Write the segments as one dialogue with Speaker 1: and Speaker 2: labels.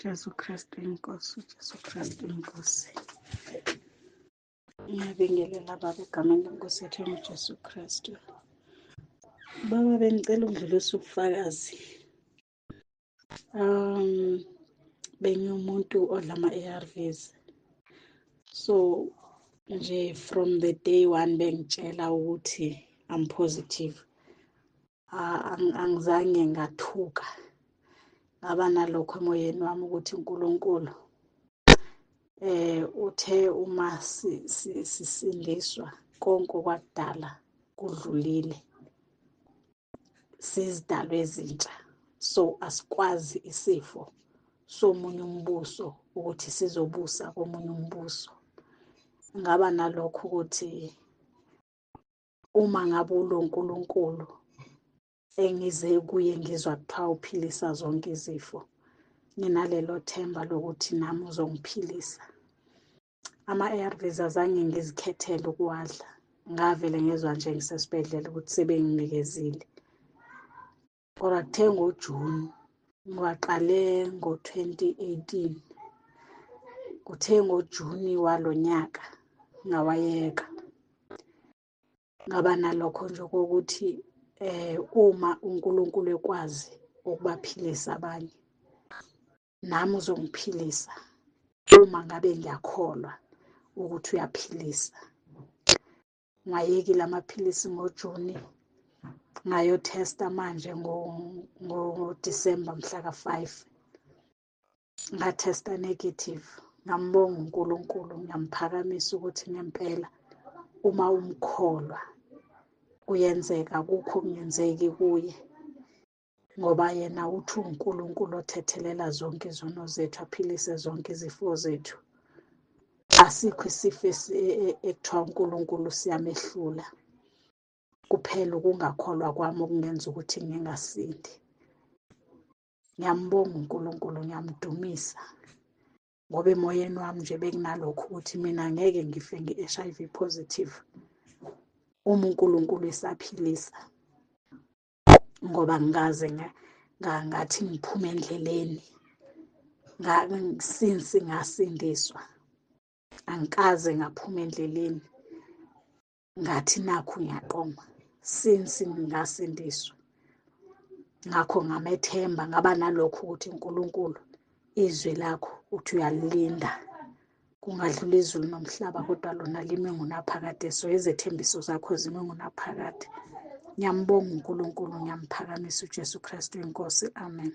Speaker 1: Jesu Kristu inkosi, Jesu Kristu inkosi. Ngiyabingelela baba egameni lenkosi yethu uJesu Kristu. Baba, bengicela ukudlulisa ubufakazi. Bengiwumuntu odla ama-ARVs. So nje from the day one bengitshela ukuthi I'm positive. Angizange ngathuka. Ngaba nalokho emoyeni wami ukuthi uNkulunkulu uthe uma sisindiswa konke kwakudala kudlulile, sizidalwe ezintsha, so asikwazi isifo somunye umbuso ukuthi sizobusa komunye umbuso. Ngaba nalokho ukuthi uma ngabe uNkulunkulu engize kuye ngizwa kuthiwa uphilisa zonke izifo, nginalelo themba lokuthi nami uzongiphilisa. Ama-ARVs azange ngizikhethele ukuwadla, ngavele ngezwa nje ngisesibhedlela ukuthi sebenginikezile. Kodwa kuthe ngoJuni, ngiwaqale ngo-2018, kuthe ngoJuni walo nyaka ngawayeka. Ngaba nalokho nje kokuthi uma uNkulunkulu ekwazi ukubaphilisa abanye, nami uzongiphilisa uma ngabe ngiyakholwa ukuthi uyaphilisa. Ngayekile amaphilisi ngoJuni, ngayothesta manje ngoDisemba mhlaka 5. Ngathesta negative. Ngambonga uNkulunkulu, ngiyamphakamisa ukuthi ngempela uma umkholwa kuyenzeka, akukho okungenzeki kuye, ngoba yena uthi uNkulunkulu othethelela zonke izono zethu, aphilise zonke izifo zethu. Asikho isifo ekuthiwa uNkulunkulu siyamehlula. Kuphela ukungakholwa kwami okungenza ukuthi ngingasindi. Ngiyambonga uNkulunkulu, ngiyamdumisa, ngoba emoyeni wami nje bekunalokho ukuthi mina ngeke ngife ngi-HIV positive uma uNkulunkulu esaphilisa, ngoba ngikaze ngathi ngiphume endleleni since ngasindiswa. Angikaze ngaphuma endleleni ngathi nakhu ngiyaqoma since ngasindiswa. Ngakho ngamethemba, ngaba nalokho ukuthi uNkulunkulu izwi lakho uthi uyalilinda, kungadlula izulu nomhlaba, kodwa lona lime ngunaphakade. So izethembiso zakho zime ngunaphakade. Ngiyambonga uNkulunkulu, ngiyamphakamisa uJesu Kristu inkosi. Amen.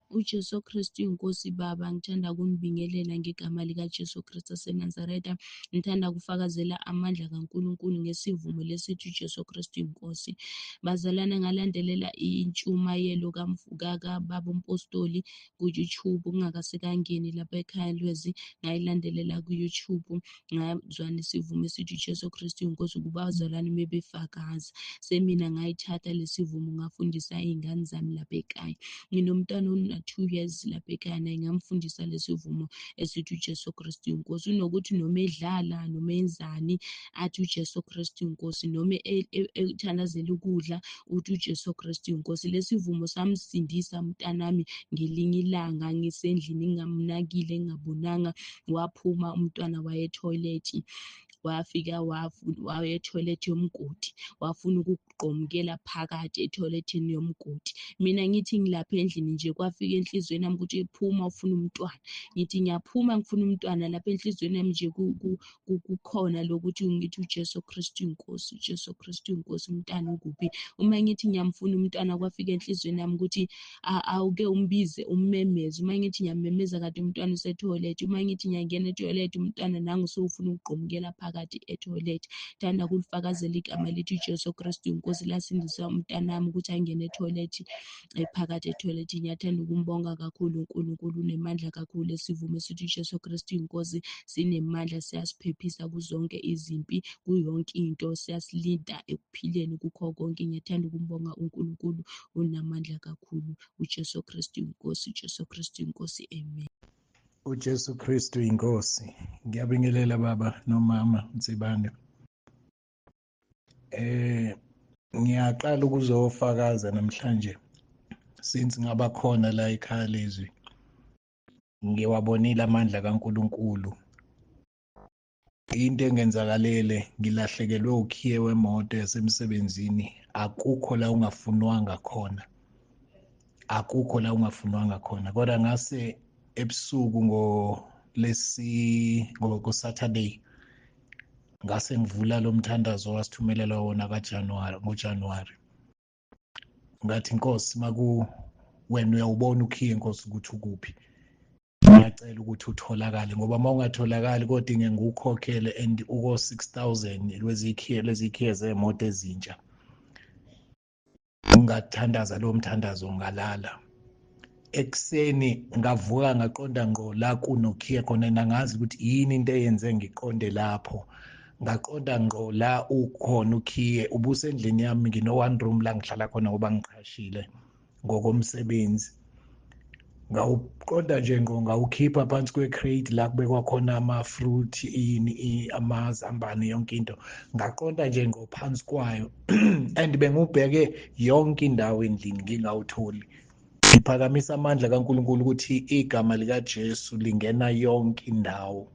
Speaker 2: uJesu Kristu inkosi. Baba, ngithanda kunibingelela ngegama likaJesu Kristu waseNazaretha. Ngithanda kufakazela amandla kaNkulunkulu ngesivumo lesithi uJesu Kristu inkosi. Bazalwane, ngalandelela intshumayelo kababa umpostoli ku-YouTube, kungakasekangeni lapha ekhaya Lwezi, ngayilandelela ku-YouTube, ngazwa nesivumo esithi uJesu Kristu inkosi. Kuba bazalwane mebefakaza, semina ngayithatha lesivumo ngafundisa iy'ngane zami lapha ekhaya. Nginomntwana ona-2 years lapha ekhaya, naye ngamfundisa lesivumo esithi uJesu Kristu inkosi. Unokuthi noma edlala noma enzani athi uJesu Kristu inkosi, noma ethandazela ukudla uthi uJesu Kristu inkosi. Lesivumo samsindisa umntanami ngelinye ilanga ngisendlini ngingamnakile ngingabonanga, waphuma umntwana waye etoilet. Wafika waya etoilet yomgodi, wafuna ukugqomukela phakathi etoiletini yomgodi. Mina ngithi ngilapha endlini nje, kwafika enhlizweni yami ukuthi phuma ufuna umntwana. Ngithi ngiyaphuma ngifuna umntwana, lapha enhlizweni yami nje kukhona lokuthi ngithi uJesu Kristu inkosi, uJesu Kristu inkosi, umntwana ukuphi? Uma ngithi ngiyamfuna umntwana, kwafika enhlizweni yami ukuthi awuke umbize ummemeze. Uma ngithi ngiyamemeza kade umntwana usetoilet, uma ngithi ngiyangena etoilet umntwana nangu sowufuna ukugqomukela phakathi etoilet. Thanda kulifakazela igama lithi uJesu Kristu inkosi, lasindisa umntanami ukuthi angene etoilet, phakathi etoilet. Ngiyathanda ukumbonga kakhulu uNkulunkulu, unemandla kakhulu. Esivumo esithi uJesu Kristu inkosi sinemandla, siyasiphephisa kuzonke izimpi, kuyonke into, siyasilinda ekuphileni kukho konke. Ngiyathanda ukumbonga uNkulunkulu, unamandla kakhulu. uJesu Kristu inkosi, uJesu Kristu inkosi. Amen.
Speaker 3: uJesu Kristu inkosi. Ngiyabingelela baba nomama Nsibane. Ngiyaqala ukuzofakaza namhlanje since ngaba khona la ekhaya Lezwi. ngiwabonile amandla kaNkulunkulu. Into engenzakalele, ngilahlekelwe ukhiye wemoto yasemsebenzini. Akukho la ungafunwanga khona, akukho la ungafunwanga khona. Kodwa ngase ebusuku ngoSaturday ngase ngivula lo mthandazo wasithumelela wona ngoJanuwari. Ngathi Nkosi, wena uyawubona ukhiye Nkosi ukuthi ukuphi. Ngiyacela ukuthi utholakale, ngoba uma ungatholakali kodinge ngukhokhele and uko 6,000 lezikhiye zemoto ezintsha. Ngathandaza lo mthandazo ngalala. Ekuseni ngavuka ngaqonda ngqo la kunokhiye khona, nangazi ukuthi yini into eyenze ngiqonde lapho. Ngaqonda ngqo la ukhona ukhiye, ubusendlini yami, ngino one room la ngihlala khona ngoba ngiqhashile ngokomsebenzi. Ngawuqonda nje ngqo, ngawukhipha phansi kwe-crate la kubekwa khona ama-fruit, amazambane, yonke into. Ngaqonda nje ngqo phansi kwayo and bengubheke yonke indawo endlini ngingawutholi. Ngiphakamisa amandla kaNkulunkulu ukuthi igama likaJesu lingena yonke indawo.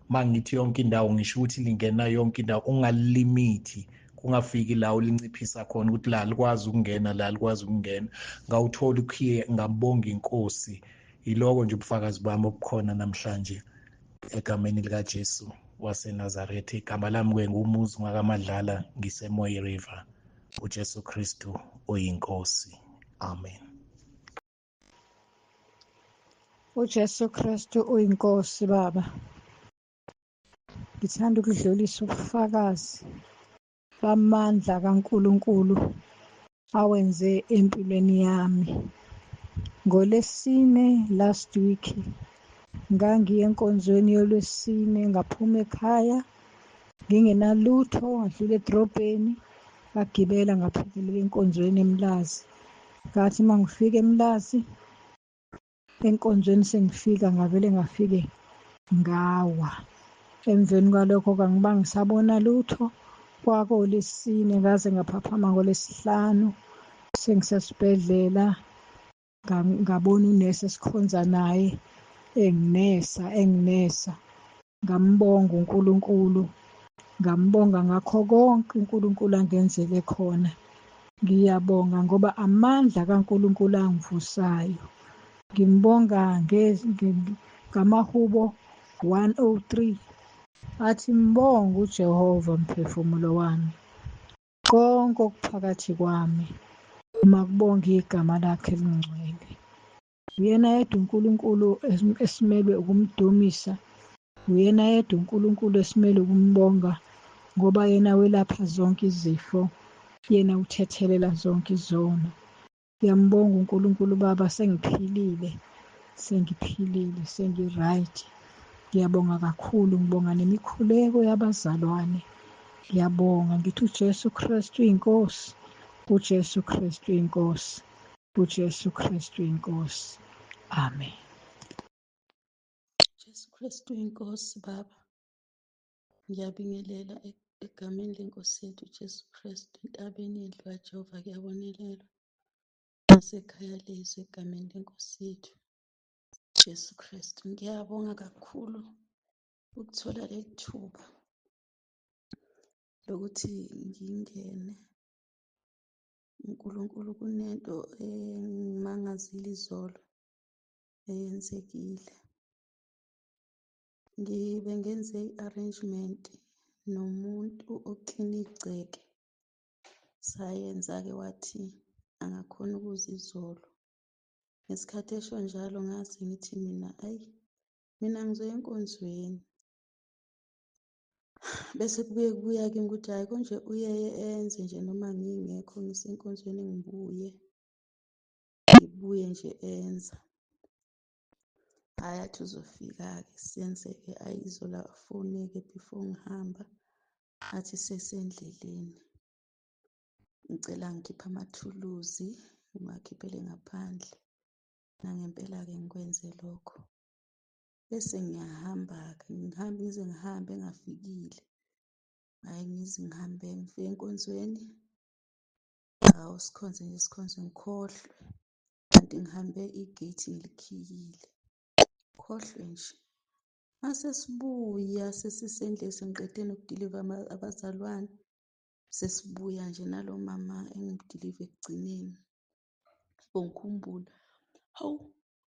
Speaker 3: Mangithi yonke indawo ngisho ukuthi lingena yonke indawo, ungalimithi, kungafiki la ulinciphisa khona ukuthi la likwazi ukungena, la likwazi ukungena. Ngawuthola ukhiye, ngabonga iNkosi. Iloko nje ubufakazi bami obukhona namhlanje egameni likaJesu waseNazaretha. Igama lami ngumuzi ngakaMadlala, ngiseMoyi River. uJesu Kristu oyinkosi. Amen.
Speaker 4: uJesu Kristu uyinkosi Baba. Ngithanda ukudlulisa ubufakazi bamandla kaNkulunkulu awenze empilweni yami. ngoLwesine last week ngangiye enkonzweni yoLwesine, ngaphuma ekhaya ngingenalutho, ngadlula edrobheni, ngagibela ngaphekelela enkonzweni eMlazi. Ngathi uma ngifika eMlazi enkonzweni sengifika, ngavele ngafike ngawa. Emveni kwalokho kangiba ngisabona lutho. KwakoLwesine ngaze ngaphaphama ngoLwesihlanu sengisesibhedlela, ngabona unesi esikhonza naye enginesa. Ngambonga uNkulunkulu, ngambonga ngakho konke uNkulunkulu angenzele khona. Ngiyabonga ngoba amandla kaNkulunkulu angivusayo. Ngimbonga ngamahubo 103 athi, mbonga uJehova mphefumulo wami, konke okuphakathi kwami, makubonga igama lakhe elingcwele. Uyena yedwa uNkulunkulu esimelwe ukumdumisa, uyena yedwa uNkulunkulu esimele ukumbonga, ngoba yena welapha zonke izifo, yena uthethelela zonke izono. Ngiyambonga uNkulunkulu Baba, sengiphilile, sengi-right. Ngiyabonga kakhulu, ngibonga nemikhuleko yabazalwane. Ngiyabonga ngithi uJesu Kristu uyinkosi, uJesu Kristu uyinkosi, uJesu Kristu uyinkosi. Amen.
Speaker 2: Jesu Kristu uyinkosi Baba. Ngiyabingelela egameni lenkosi yethu Jesu Kristu, entabeni yendlu kaJehova kuyabonelelwa. Nasekhaya lethu egameni lenkosi yethu Jesu Kristu. Ngiyabonga kakhulu ukuthola leli thuba lokuthi ngingene. uNkulunkulu kunento engimangazile izolo eyenzekile. Ngibe ngenze i-arrangement nomuntu oklina igceke. Sayenza-ke wathi angakhona ukuza izolo. Ngesikhathi esho njalo ngaze ngithi mina ngizoya enkonzweni. Bese kubuya kimi ukuthi hhayi konje uyeye enze nje noma ngingekho ngisenkonzweni ngibuye nje enza. Hhayi athi uzofika-ke senzeke, izolo afone-ke before ngihamba athi sesendleleni. Ngicela ngikhiphe amathuluzi ngiwakhiphele ngaphandle. Nangempela-ke ngikwenze lokho. Bese ngiyahamba-ke, ngize ngihambe engafikile. Hhayi ngize ngifike enkonzweni, hawu sikhonze ngikhohlwe, kanti ngihambe igate ngilikhiyile.
Speaker 5: ngikhohlwe nje. Mase sibuya sesisendlini sengiqedene ukudiliva abazalwane, sesibuya nje nalo mama engimdilive ekugcineni. Ngikhumbula, hawu,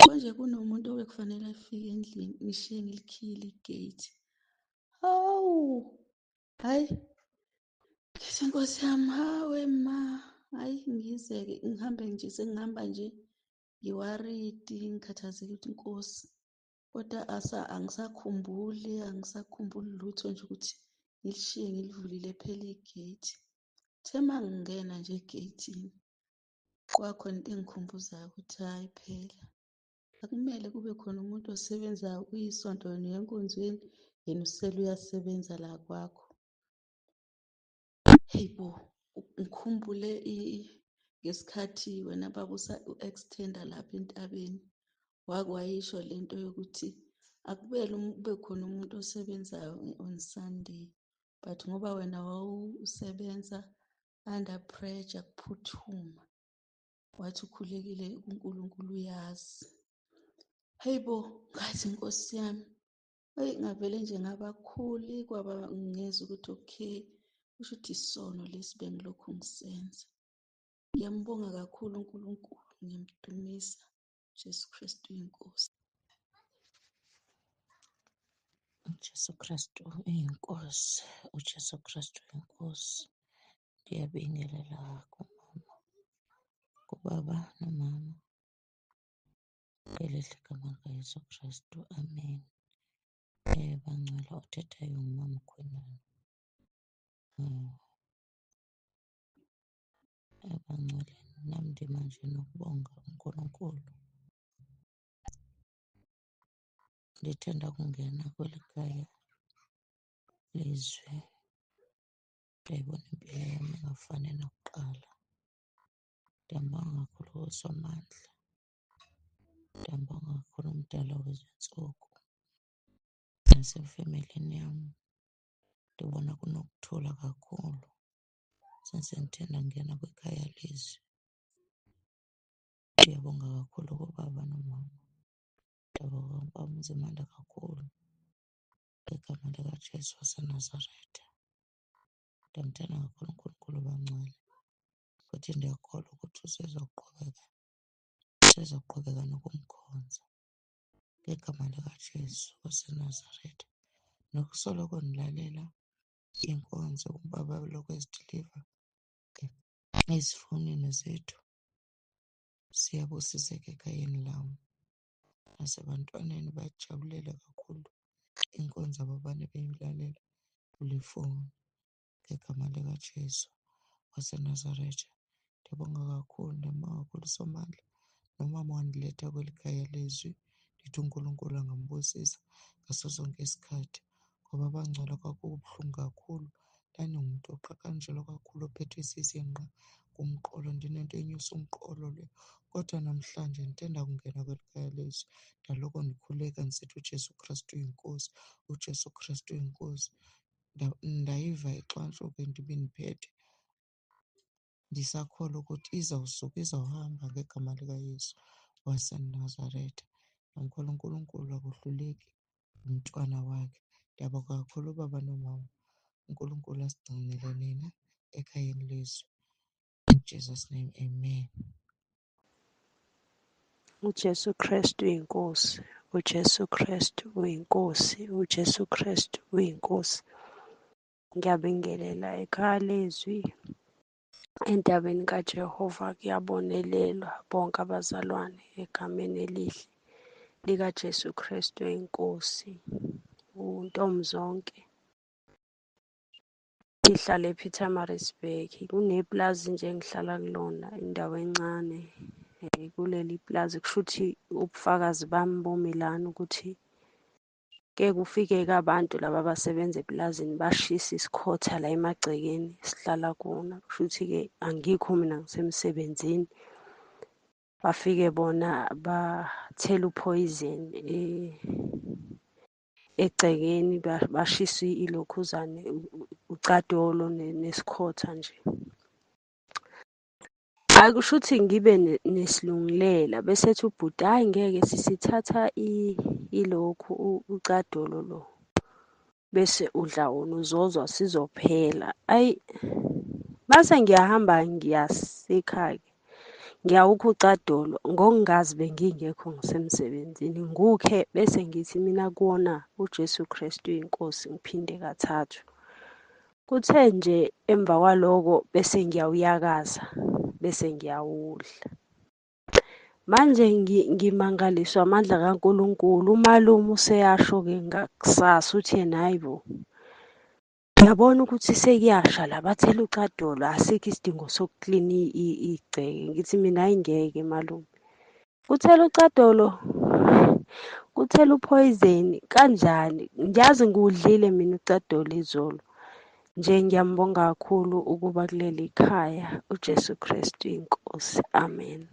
Speaker 5: konje kunomuntu obekufanele afike endlini ngishiye ngilikhiyile igate. Hawu, hhayi, ngithi Nkosi yami, hawe ma, hhayi ngiyizeke ngihambe nje, sengihamba nje ngiwaridi, ngikhathazekile ukuthi Nkosi, kodwa angisakhumbuli lutho nje ukuthi ngilishiye ngilivulile phela igate. Uthe uma ngingena nje egeyithini, kwakhona into engikhumbuzayo ukuthi hhayi phela akumele kube khona umuntu osebenzayo kuyisonto nenkonzweni, yena usele uyasebenza la kwakho. Hey bo, ngikhumbule ngesikhathi wena baba u-extender lapha entabeni, wayisho lento yokuthi akumele kube khona umuntu osebenzayo on Sunday, but ngoba wena wawusebenza under pressure, kuphuthuma, wathi ukhulekile uNkulunkulu uyazi. Hey bo, ngathi Nkosi yami, eyi ngavele nje ngabakhuli kwaba ngingezwa ukuthi okay, kusho ukuthi isono lesi bengilokhu ngisenza. Ngiyambonga kakhulu uNkulunkulu, ngiyamdumisa. Jesu Kristu inkosi.
Speaker 6: uJesu Kristu uyinkosi, uJesu Kristu uyinkosi. Ndiyabingelela kumama, kubaba nomama, ngelihle igama likaYesu Kristu, amen. Bangcwele othethayo ngumama Khwenani. Bangcwele nam ndimanje nokubonga uNkulunkulu. Ndithanda ukungena kweli khaya lizwe, ndiyayibona impilo yam ingafani nakuqala. Ndiyambonga kakhulu uSomandla, ndiyambonga kakhulu umdala wezintsuku. Nasefemelini yam ndibona kunokuthula kakhulu since ndithe ndangena kwikhaya lizwe. Ndiyabonga kakhulu kubaba nomama, ndiyabonga umzimanda kakhulu ngegama likaJesu waseNazaretha. Ndiyamthanda kakhulu uNkulunkulu Bangcwele, futhi ndiyakholwa ukuthi usezoqhubeka nokumkhonza ngegama likaJesu waseNazaretha, nokusoloko ndilalela inkonzo ubaba belokhu ezidiliva ezifowunini zethu. Siyabusiseka ekhayeni lam, nasebantwaneni bajabulela kakhulu inkonzo ababane beyilalela kule fowuni ngegama likaJesu waseNazaretha. Ndiyabonga kakhulu, ndiyambonga kakhulu uSomandla nomama wandiletha kweli khaya lizwi. Ndithi uNkulunkulu angambusisa ngaso sonke isikhathi, ngoba Bangcwele kwakubuhlungu kakhulu. Ndandingumntu oqhakanjelwa kakhulu, ophethwe sisinqa kumqolo, ndinento enyusa umqolo le. Kodwa namhlanje ndithe ndakungena kweli khaya lizwi ndaloko ndikhuleka ndisithi uJesu Kristu uyinkosi, uJesu Kristu uyinkosi. Ndayiva ixantshuko ibindiphethe, ndisakholwa ukuthi izawusuka, izawuhamba ngegama likaYesu waseNazaretha. Ndamkholwa uNkulunkulu akohluleki ngumntwana wakhe. Ndiyabonga kakhulu ubaba nomama, uNkulunkulu asigcinele nina ekhayeni lizwe. In Jesus' name, amen.
Speaker 7: uJesu Kristu uyinkosi, uJesu Kristu uyinkosi, uJesu Kristu uyinkosi. Ngiyabingelela ekhaya lezwi, entabeni kaJehova kuyabonelelwa bonke abazalwane egameni elihle likaJesu Kristu oyinkosi. uNtomzonke ngihlala ePietermaritzburg, kunepulazi nje engihlala kulona, indawo encane. Kuleli pulazi kusho ukuthi ubufakazi bami bomilana ukuthi ke kufike-ke abantu laba abasebenza epulazini bashisa isikhotha la emagcekeni sihlala kuna. Kusho ukuthi-ke angikho mina ngisemsebenzini, bafike bona bathela uphoyizeni egcekeni, bashisa ilokhuzane, ucadolo nesikhotha nje. Kusho ukuthi ngibe nesilungulela bese ethi ubhuti, hhayi ngeke sisithatha ilokhu ucadolo lo, bese udla wona uzozwa sizophela. Ayi, mase ngiyahamba ngiyasekhaya-ke, ngiyawukha ucadolo ngokungazi bengingekho ngisemsebenzini. Ngukhe bese ngithi mina kuwona uJesu Kristu uyinkosi, ngiphinde kathathu. Kuthe nje emva kwaloko bese ngiyawuyakaza, bese ngiyawudla. Manje ngimangaliswa amandla kaNkulunkulu. Umalume useyasho-ke ngakusasa uthi yena, hhayi bo, ngiyabona ukuthi sekuyasha la, bathela ucadolo, asikho isidingo sokuklina igceke. Ngithi mina, hhayi ngeke malume, kuthela ucadolo, kuthela uphoyizeni kanjani? Ngiyazi ngiwudlile mina ucadolo izolo. Nje ngiyambonga kakhulu ukuba kuleli khaya. uJesu Kristu inkosi. Amen.